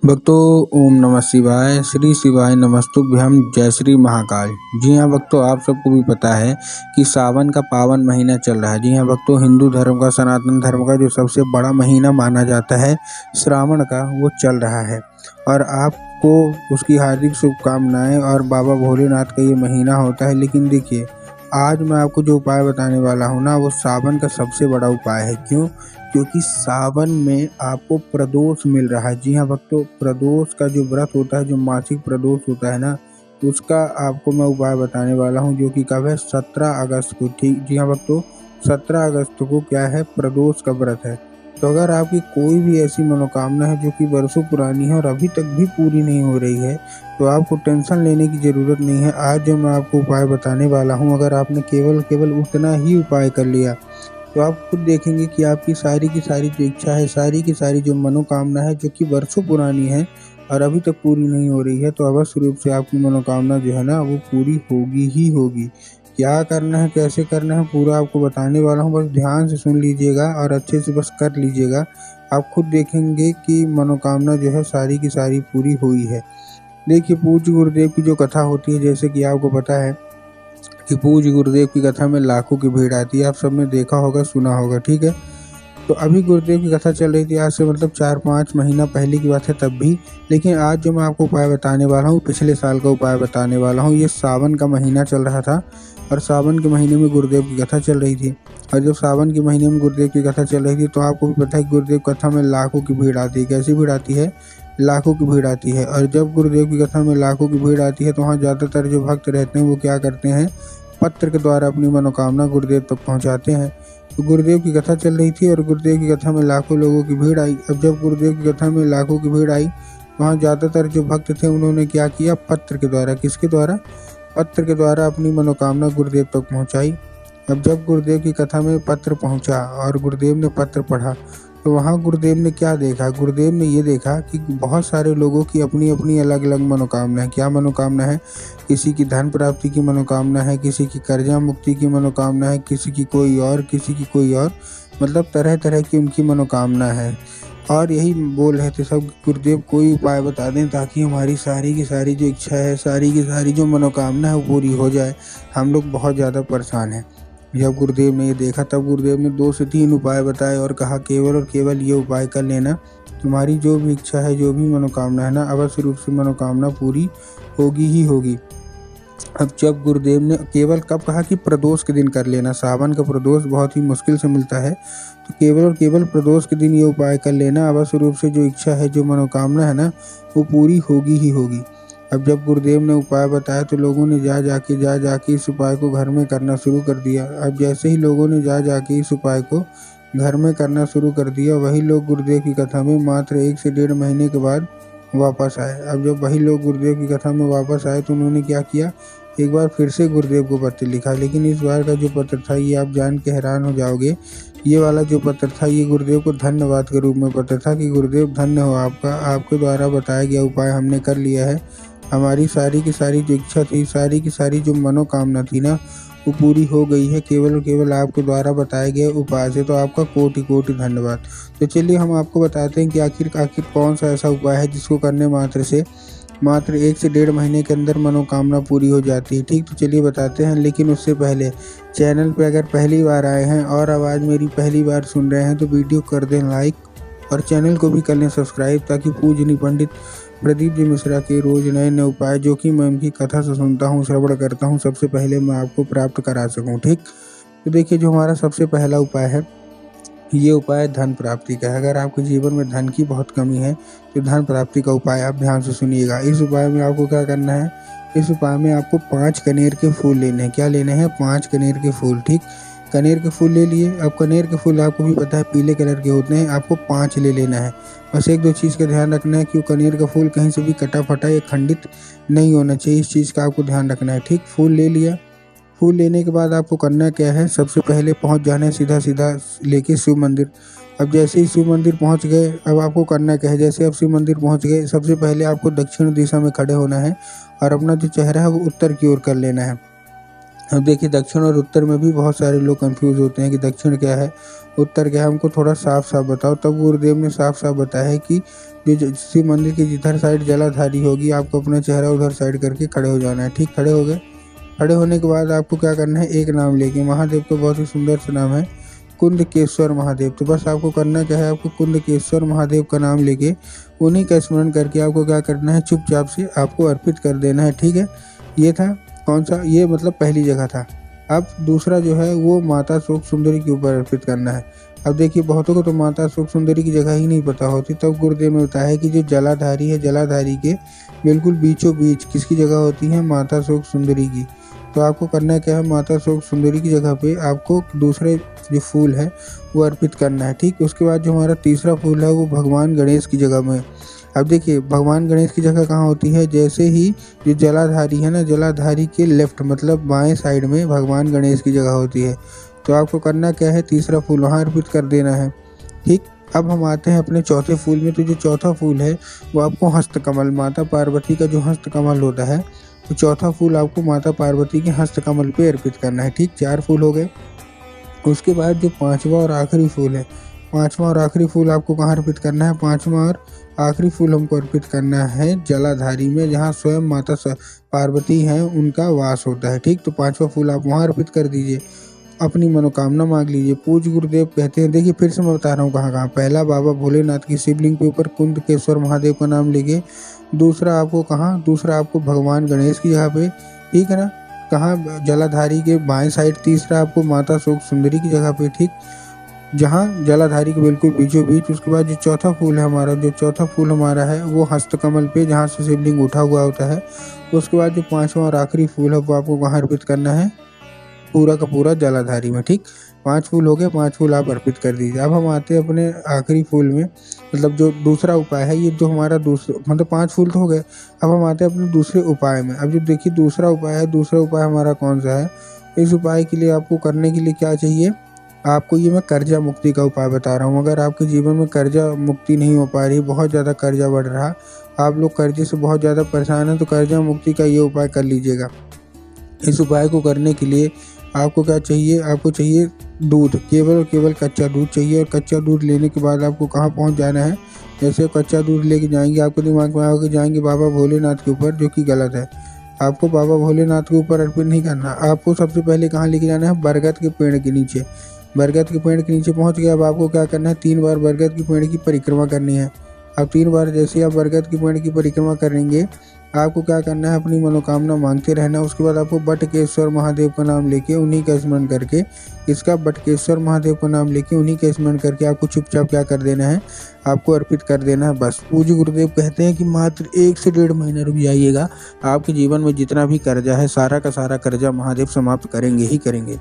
भक्तों, ओम नमः शिवाय, श्री शिवाय नमस्तुभ्यम, जय श्री महाकाल। जी हाँ भक्तों, आप सबको भी पता है कि सावन का पावन महीना चल रहा है। जी हाँ भक्तों, हिंदू धर्म का, सनातन धर्म का जो सबसे बड़ा महीना माना जाता है श्रावण का, वो चल रहा है। और आपको उसकी हार्दिक शुभकामनाएं। और बाबा भोलेनाथ का ये महीना होता है। लेकिन देखिए, आज मैं आपको जो उपाय बताने वाला हूँ ना, वो सावन का सबसे बड़ा उपाय है। क्यों? क्योंकि सावन में आपको प्रदोष मिल रहा है। जी हाँ भक्तों, प्रदोष का जो व्रत होता है, जो मासिक प्रदोष होता है ना, उसका आपको मैं उपाय बताने वाला हूँ, जो कि कब है? 17 अगस्त को। ठीक, जी हाँ भक्तों, 17 अगस्त को क्या है? प्रदोष का व्रत है। तो अगर आपकी कोई भी ऐसी मनोकामना है जो कि वर्षों पुरानी है और अभी तक भी पूरी नहीं हो रही है, तो आपको टेंशन लेने की ज़रूरत नहीं है। आज जो मैं आपको उपाय बताने वाला हूँ, अगर आपने केवल उतना ही उपाय कर लिया, तो आप खुद देखेंगे कि आपकी सारी की सारी जो इच्छा है, सारी की सारी जो मनोकामना है, जो कि वर्षों पुरानी है और अभी तक पूरी नहीं हो रही है, तो अवश्य रूप से आपकी मनोकामना जो है ना, वो पूरी होगी ही होगी। क्या करना है, कैसे करना है, पूरा आपको बताने वाला हूँ। बस ध्यान से सुन लीजिएगा और अच्छे से बस कर लीजिएगा। आप खुद देखेंगे कि मनोकामना जो है सारी की सारी पूरी हुई है। देखिए, पूज्य गुरुदेव की जो कथा होती है, जैसे कि आपको पता है कि पूज्य गुरुदेव की कथा में लाखों की भीड़ आती है। आप सबने देखा होगा, सुना होगा, ठीक है। तो अभी गुरुदेव की कथा चल रही थी, आज से मतलब 4-5 महीना पहले की बात है तब भी। लेकिन आज जो मैं आपको उपाय बताने वाला हूँ, पिछले साल का उपाय बताने वाला हूँ। ये सावन का महीना चल रहा था और सावन के महीने में गुरुदेव की कथा चल रही थी। और जब सावन के महीने में गुरुदेव की कथा चल रही थी, तो आपको भी पता है कि गुरुदेव कथा में लाखों की भीड़ आती है। कैसी भीड़ आती है? लाखों की भीड़ आती है। और जब गुरुदेव की कथा में लाखों की भीड़ आती है, तो वहाँ ज़्यादातर जो भक्त रहते हैं, वो क्या करते हैं? पत्र के द्वारा अपनी मनोकामना गुरुदेव तक पहुंचाते हैं। तो गुरुदेव की कथा चल रही थी और गुरुदेव की कथा में लाखों लोगों की भीड़ आई। अब जब गुरुदेव की कथा में लाखों की भीड़ आई, वहाँ ज़्यादातर जो भक्त थे, उन्होंने क्या किया? पत्र के द्वारा, किसके द्वारा? पत्र के द्वारा अपनी मनोकामना गुरुदेव तक पहुँचाई। अब जब गुरुदेव की कथा में पत्र पहुँचा और गुरुदेव ने पत्र पढ़ा, तो वहाँ गुरुदेव ने क्या देखा? गुरुदेव ने ये देखा कि बहुत सारे लोगों की अपनी अपनी अलग अलग मनोकामना है। क्या मनोकामना है? किसी की धन प्राप्ति की मनोकामना है, किसी की कर्जा मुक्ति की मनोकामना है, किसी की कोई और, किसी की कोई और, मतलब तरह तरह की उनकी मनोकामना है। और यही बोल रहे थे सब, गुरुदेव कोई उपाय बता दें ताकि हमारी सारी की सारी जो इच्छा है, सारी की सारी जो मनोकामना है, वो पूरी हो जाए। हम लोग बहुत ज़्यादा परेशान हैं। जब गुरुदेव ने ये देखा, तब गुरुदेव ने 2 से 3 उपाय बताए और कहा, केवल और केवल ये उपाय कर लेना, तुम्हारी जो भी इच्छा है, जो भी मनोकामना है ना, अवश्य रूप से मनोकामना पूरी होगी ही होगी। अब जब गुरुदेव ने केवल कब कहा कि प्रदोष के दिन कर लेना, सावन का प्रदोष बहुत ही मुश्किल से मिलता है, तो केवल और केवल प्रदोष के दिन ये उपाय कर लेना, अवश्य रूप से जो इच्छा है, जो मनोकामना है ना, वो पूरी होगी ही होगी। अब जब गुरुदेव ने उपाय बताया, तो लोगों ने जा जाके इस उपाय को घर में करना शुरू कर दिया। अब जैसे ही लोगों ने जा जाके इस उपाय को घर में करना शुरू कर दिया, वही लोग गुरुदेव की कथा में मात्र 1 से 1.5 महीने के बाद वापस आए। अब जब वही लोग गुरुदेव की कथा में वापस आए, तो उन्होंने क्या किया? एक बार फिर से गुरुदेव को पत्र लिखा। लेकिन इस बार का जो पत्र था, ये आप जान के हैरान हो जाओगे। ये वाला जो पत्र था, ये गुरुदेव को धन्यवाद के रूप में पत्र था कि गुरुदेव धन्य हो आपका, आपके द्वारा बताया गया उपाय हमने कर लिया है। हमारी सारी की सारी जो इच्छा थी, सारी की सारी जो मनोकामना थी ना, वो पूरी हो गई है, केवल और केवल आपके द्वारा बताए गए उपाय से। तो आपका कोटि कोटि धन्यवाद। तो चलिए हम आपको बताते हैं कि आखिर कौन सा ऐसा उपाय है जिसको करने मात्र से मात्र 1 से 1.5 महीने के अंदर मनोकामना पूरी हो जाती है। ठीक, तो चलिए बताते हैं। लेकिन उससे पहले चैनल पे अगर पहली बार आए हैं और आवाज़ मेरी पहली बार सुन रहे हैं, तो वीडियो कर दें लाइक और चैनल को भी कर लें सब्सक्राइब, ताकि पूजनीय पंडित प्रदीप जी मिश्रा के रोज़ नए नए उपाय, जो कि मैं उनकी कथा से सुनता हूँ, श्रवण करता हूँ, सबसे पहले मैं आपको प्राप्त करा सकूँ। ठीक, तो देखिए, जो हमारा सबसे पहला उपाय है, ये उपाय धन प्राप्ति का है। अगर आपके जीवन में धन की बहुत कमी है, तो धन प्राप्ति का उपाय आप ध्यान से सुनिएगा। इस उपाय में आपको क्या करना है? इस उपाय में आपको 5 कनेर के फूल लेने हैं। क्या लेने हैं? 5 कनेर के फूल। ठीक, कनेर के फूल ले लिए। अब कनेर के फूल आपको भी पता है पीले कलर के होते हैं, आपको 5 ले लेना है। बस 1-2 चीज़ का ध्यान रखना है कि वो कनेर का फूल कहीं से भी कटा फटा या खंडित नहीं होना चाहिए। इस चीज़ का आपको ध्यान रखना है। ठीक, फूल ले लिया। फूल लेने के बाद आपको करना क्या है? सबसे पहले पहुंच जाना है सीधा लेके शिव मंदिर। अब जैसे ही शिव मंदिर पहुंच गए, अब आपको करना क्या है? जैसे आप शिव मंदिर पहुंच गए, सबसे पहले आपको दक्षिण दिशा में खड़े होना है और अपना जो चेहरा है वो उत्तर की ओर कर लेना है। अब देखिए, दक्षिण और उत्तर में भी बहुत सारे लोग कंफ्यूज होते हैं कि दक्षिण क्या है, उत्तर क्या है, हमको थोड़ा साफ साफ बताओ। तब गुरुदेव ने साफ साफ बताया है कि जो शिव मंदिर की जिधर साइड जलाधारी होगी आपको अपना चेहरा उधर साइड करके खड़े हो जाना है। ठीक, खड़े हो गए। खड़े होने के बाद आपको क्या करना है, एक नाम लेके, महादेव का बहुत ही सुंदर सा नाम है कुंदकेश्वर महादेव। तो बस आपको करना क्या है, आपको कुंदकेश्वर महादेव का नाम लेके उन्हीं का स्मरण करके आपको क्या करना है, चुपचाप से आपको अर्पित कर देना है। ठीक है, ये था कौन सा, ये मतलब पहली जगह था। अब दूसरा जो है वो माता शोक सुंदरी के ऊपर अर्पित करना है। अब देखिए बहुतों को तो माता शोक सुंदरी की जगह ही नहीं पता होती, तब गुरुदेव ने बताया कि जो जलाधारी है, जलाधारी के बिल्कुल बीचों बीच किसकी जगह होती है, माता शोक सुंदरी की। तो आपको करना क्या है, माता शोक सुंदरी की जगह पे आपको दूसरे जो फूल है वो अर्पित करना है। ठीक, उसके बाद जो हमारा तीसरा फूल है वो भगवान गणेश की जगह में। अब देखिए भगवान गणेश की जगह कहाँ होती है, जैसे ही जो जलाधारी है ना, जलाधारी के लेफ्ट मतलब बाएं साइड में भगवान गणेश की जगह होती है। तो आपको करना क्या है, तीसरा फूल वहाँ अर्पित कर देना है। ठीक, अब हम आते हैं अपने चौथे फूल में। तो जो चौथा फूल है वो आपको हस्तकमल, माता पार्वती का जो हस्तकमल होता है, तो चौथा फूल आपको माता पार्वती के हस्तकमल पे अर्पित करना है। ठीक, 4 फूल हो गए। उसके बाद जो पांचवा और आखिरी फूल है, पांचवा और आखिरी फूल आपको कहाँ अर्पित करना है, पांचवा और आखिरी फूल हमको अर्पित करना है जलाधारी में, जहाँ स्वयं माता पार्वती हैं उनका वास होता है। ठीक, तो पांचवा फूल आप वहाँ अर्पित कर दीजिए, अपनी मनोकामना मांग लीजिए। पूज्य गुरुदेव कहते हैं, देखिए फिर से मैं बता रहा हूँ कहाँ कहाँ। पहला बाबा भोलेनाथ की शिवलिंग के ऊपर कुंदकेश्वर महादेव का नाम लेके, दूसरा आपको कहाँ, दूसरा आपको भगवान गणेश की जगह पे, ठीक है ना, कहाँ, जलाधारी के बाएं साइड। तीसरा आपको माता शोक सुंदरी की जगह पे, ठीक, जहाँ जलाधारी के बिल्कुल बीचों बीच। उसके बाद जो चौथा फूल है हमारा, जो चौथा फूल हमारा है वो हस्तकमल पे, जहाँ से शिवलिंग उठा हुआ होता है। उसके बाद जो पांचवा और आखिरी फूल है वो आपको कहाँ अर्पित करना है, पूरा का पूरा जलाधारी में। ठीक, 5 फूल हो गए, 5 फूल आप अर्पित कर दीजिए। अब हम आते हैं अपने आखिरी फूल में, मतलब जो दूसरा उपाय है, ये जो हमारा दूसरा मतलब 5 फूल तो हो गए। अब हम आते हैं अपने दूसरे उपाय में। अब जो देखिए दूसरा उपाय है, दूसरा उपाय हमारा कौन सा है, इस उपाय के लिए आपको करने के लिए क्या चाहिए, आपको ये मैं कर्जा मुक्ति का उपाय बता रहा हूँ। अगर आपके जीवन में कर्जा मुक्ति नहीं हो पा रही, बहुत ज़्यादा कर्जा बढ़ रहा, आप लोग कर्जे से बहुत ज़्यादा परेशान हैं, तो कर्जा मुक्ति का ये उपाय कर लीजिएगा। इस उपाय को करने के लिए आपको क्या चाहिए, आपको चाहिए दूध, केवल और केवल कच्चा दूध चाहिए। और कच्चा दूध लेने के बाद आपको कहाँ पहुँच जाना है, जैसे कच्चा दूध लेके जाएंगे आपके दिमाग में आगे जाएंगे बाबा भोलेनाथ के ऊपर, जो कि गलत है। आपको बाबा भोलेनाथ के ऊपर अर्पित नहीं करना। आपको सबसे पहले कहाँ लेके जाना है, बरगद के पेड़ के नीचे। बरगद के पेड़ के नीचे पहुँच गए, अब आपको क्या करना है, 3 बार बरगद के पेड़ की परिक्रमा करनी है। अब 3 बार जैसे आप बरगद के पेड़ की परिक्रमा करेंगे, आपको क्या करना है, अपनी मनोकामना मांगते रहना। उसके बाद आपको बटकेश्वर महादेव का नाम लेके उन्हीं का स्मरण करके, इसका बटकेश्वर महादेव का नाम लेके उन्हीं का स्मरण करके आपको चुपचाप क्या कर देना है, आपको अर्पित कर देना है बस। पूज्य गुरुदेव कहते हैं कि मात्र 1 से 1.5 महीना रुक जाइएगा, आपके जीवन में जितना भी कर्जा है सारा का सारा कर्जा महादेव समाप्त करेंगे ही करेंगे।